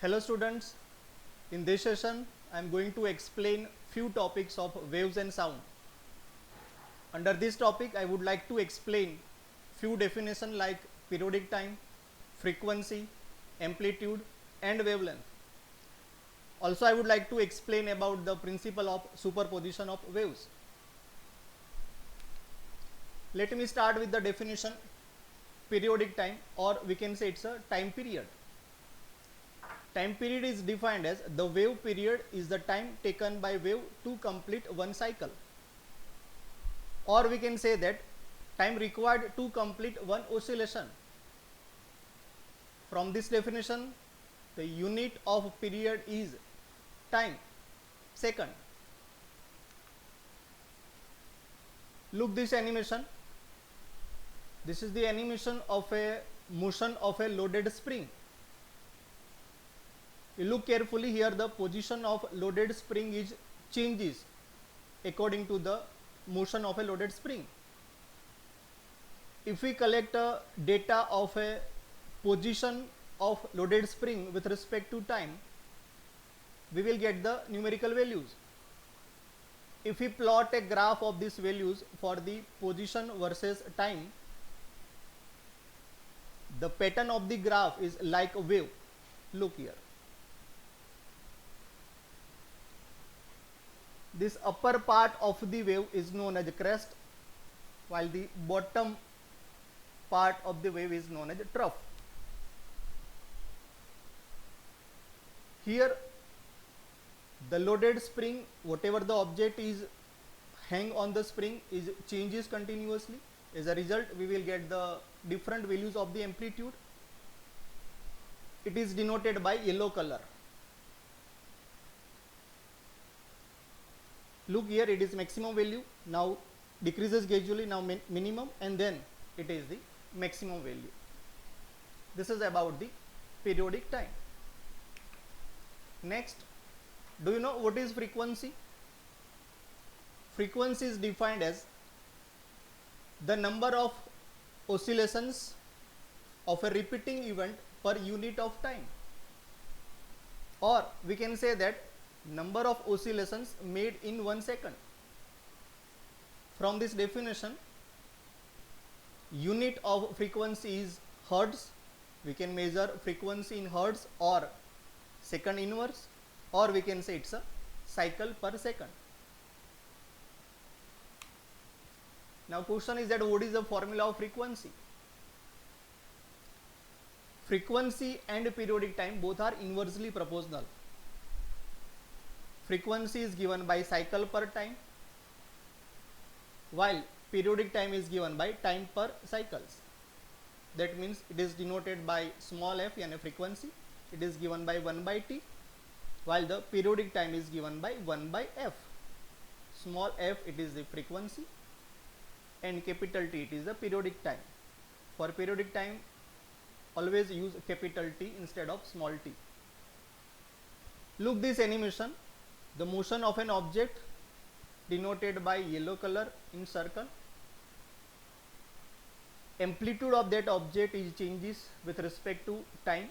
Hello students, in this session I am going to explain few topics of waves and sound. Under this topic I would like to explain few definitions like periodic time, frequency, amplitude and wavelength. Also I would like to explain about the principle of superposition of waves. Let me start with the definition. Periodic time, or we can say it's a time period. Time period is defined as the wave period is the time taken by wave to complete one cycle, or we can say that time required to complete one oscillation. From this definition, the unit of period is time, second. Look this animation. This is the animation of a motion of a loaded spring. You look carefully here, the position of loaded spring is changes according to the motion of a loaded spring. If we collect data of a position of loaded spring with respect to time, we will get the numerical values. If we plot a graph of these values for the position versus time, the pattern of the graph is like a wave. Look here. This upper part of the wave is known as a crest, while the bottom part of the wave is known as a trough. Here the loaded spring, whatever the object is hang on the spring, is changes continuously. As a result, we will get the different values of the amplitude. It is denoted by yellow color. Look here, it is maximum value, now decreases gradually, now minimum, and then it is the maximum value. This is about the periodic time. Next, do you know what is frequency? Frequency is defined as the number of oscillations of a repeating event per unit of time, or we can say that number of oscillations made in 1 second. From this definition, unit of frequency is hertz. We can measure frequency in hertz or second inverse, or we can say it's a cycle per second. Now question is that what is the formula of frequency? Frequency and periodic time both are inversely proportional. Frequency is given by cycle per time, while periodic time is given by time per cycles. That means it is denoted by small f, yani frequency. It is given by 1 by t, while the periodic time is given by 1 by f. Small f, it is the frequency, and capital T, it is the periodic time. For periodic time, always use capital T instead of small t. Look this animation. The motion of an object denoted by yellow color in circle. Amplitude of that object is changes with respect to time.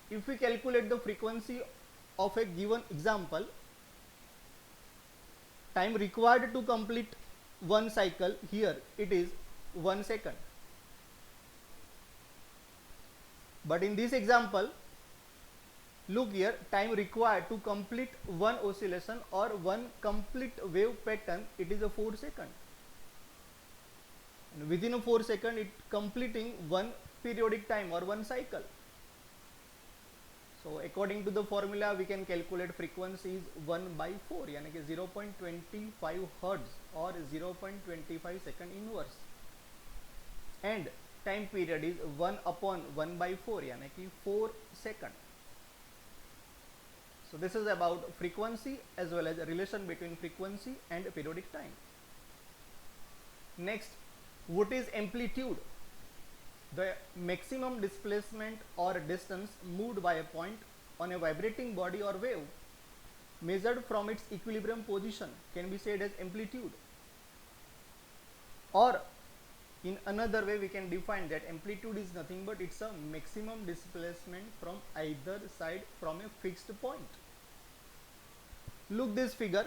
If we calculate the frequency of a given example, time required to complete one cycle, here it is 1 second. But in this example, look here, time required to complete one oscillation or one complete wave pattern, it is a 4 seconds. And within a 4 seconds, it completing one periodic time or one cycle. So according to the formula, we can calculate frequency is 1 by 4, yani ki 0.25 hertz or 0.25 second inverse. And time period is 1 upon 1 by 4, yani ki 4 seconds. So this is about frequency as well as a relation between frequency and periodic time. Next, what is amplitude? The maximum displacement or distance moved by a point on a vibrating body or wave measured from its equilibrium position can be said as amplitude. Or In another way we can define that amplitude is nothing but it's a maximum displacement from either side from a fixed point. Look this figure.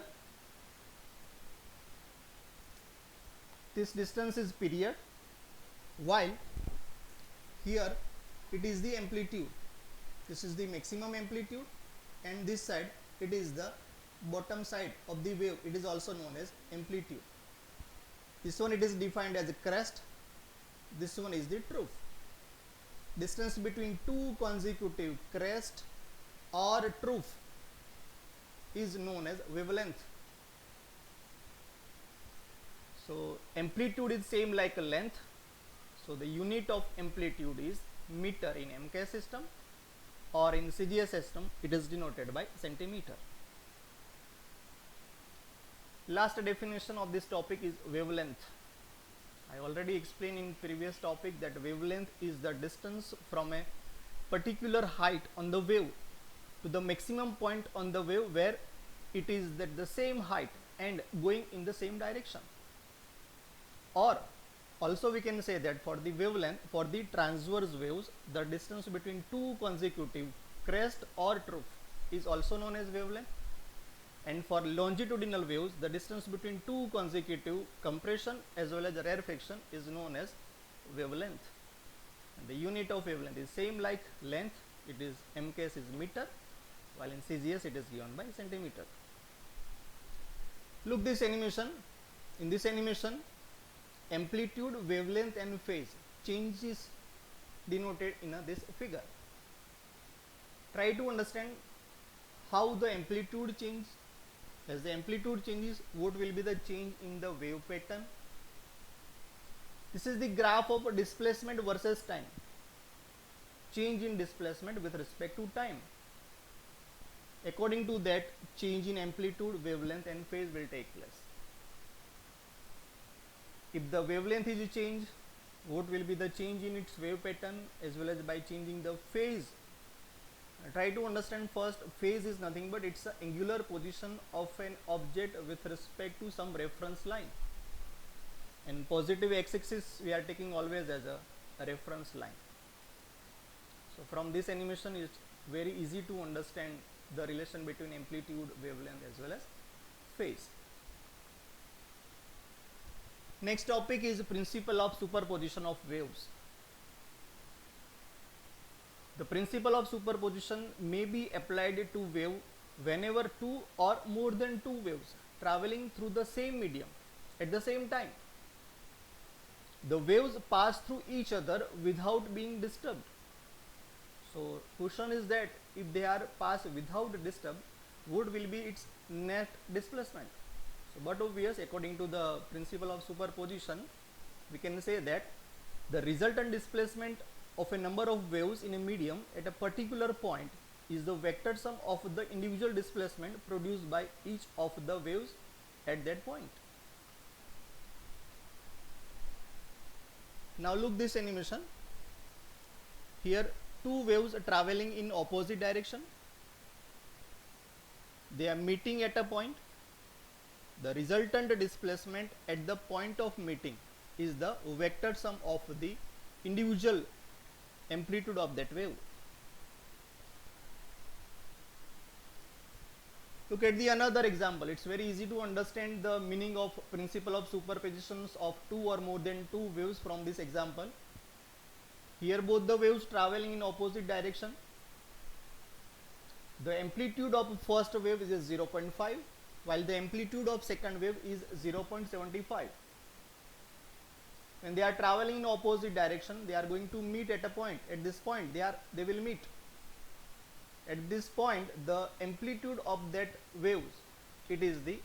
This distance is period, while here it is the amplitude. This is the maximum amplitude, and this side it is the bottom side of the wave. It is also known as amplitude. This one it is defined as a crest, this one is the trough. Distance between two consecutive crest or trough is known as wavelength. So amplitude is same like a length. So the unit of amplitude is meter in MK system, or in CGS system it is denoted by centimeter. Last definition of this topic is wavelength. I already explained in previous topic that wavelength is the distance from a particular height on the wave to the maximum point on the wave where it is at the same height and going in the same direction. Or also we can say that for the wavelength, for the transverse waves, the distance between two consecutive crest or trough is also known as wavelength. And for longitudinal waves, the distance between two consecutive compression as well as rarefaction is known as wavelength. And the unit of wavelength is same like length. It is MKS is meter, while in CGS it is given by centimeter. Look this animation. In this animation, amplitude, wavelength and phase change is denoted in this figure. Try to understand how the amplitude changes. As the amplitude changes, what will be the change in the wave pattern? This is the graph of displacement versus time. Change in displacement with respect to time. According to that, change in amplitude, wavelength and phase will take place. If the wavelength is changed, what will be the change in its wave pattern as well as by changing the phase? Try to understand first, phase is nothing but it's the angular position of an object with respect to some reference line. And positive x-axis we are taking always as a reference line. So from this animation it's very easy to understand the relation between amplitude, wavelength as well as phase. Next topic is principle of superposition of waves. The principle of superposition may be applied to wave whenever two or more than two waves traveling through the same medium at the same time. The waves pass through each other without being disturbed. So question is that if they are passed without disturb, what will be its net displacement? So but obvious, according to the principle of superposition, we can say that the resultant displacement of a number of waves in a medium at a particular point is the vector sum of the individual displacement produced by each of the waves at that point. Now look this animation. Here two waves are traveling in opposite direction. They are meeting at a point. The resultant displacement at the point of meeting is the vector sum of the individual amplitude of that wave. Look at the another example. It's very easy to understand the meaning of principle of superpositions of two or more than two waves from this example. Here both the waves traveling in opposite direction. The amplitude of first wave is 0.5, while the amplitude of second wave is 0.75. When they are traveling in opposite direction, they are going to meet at a point. At this point they will meet. At this point the amplitude of that waves, it is the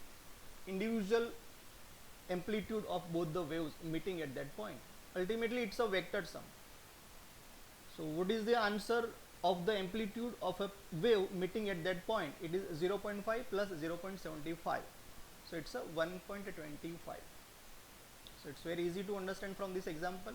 individual amplitude of both the waves meeting at that point. Ultimately it's a vector sum. So what is the answer of the amplitude of a wave meeting at that point? It is 0.5 plus 0.75. So it's a 1.25. So it's very easy to understand from this example.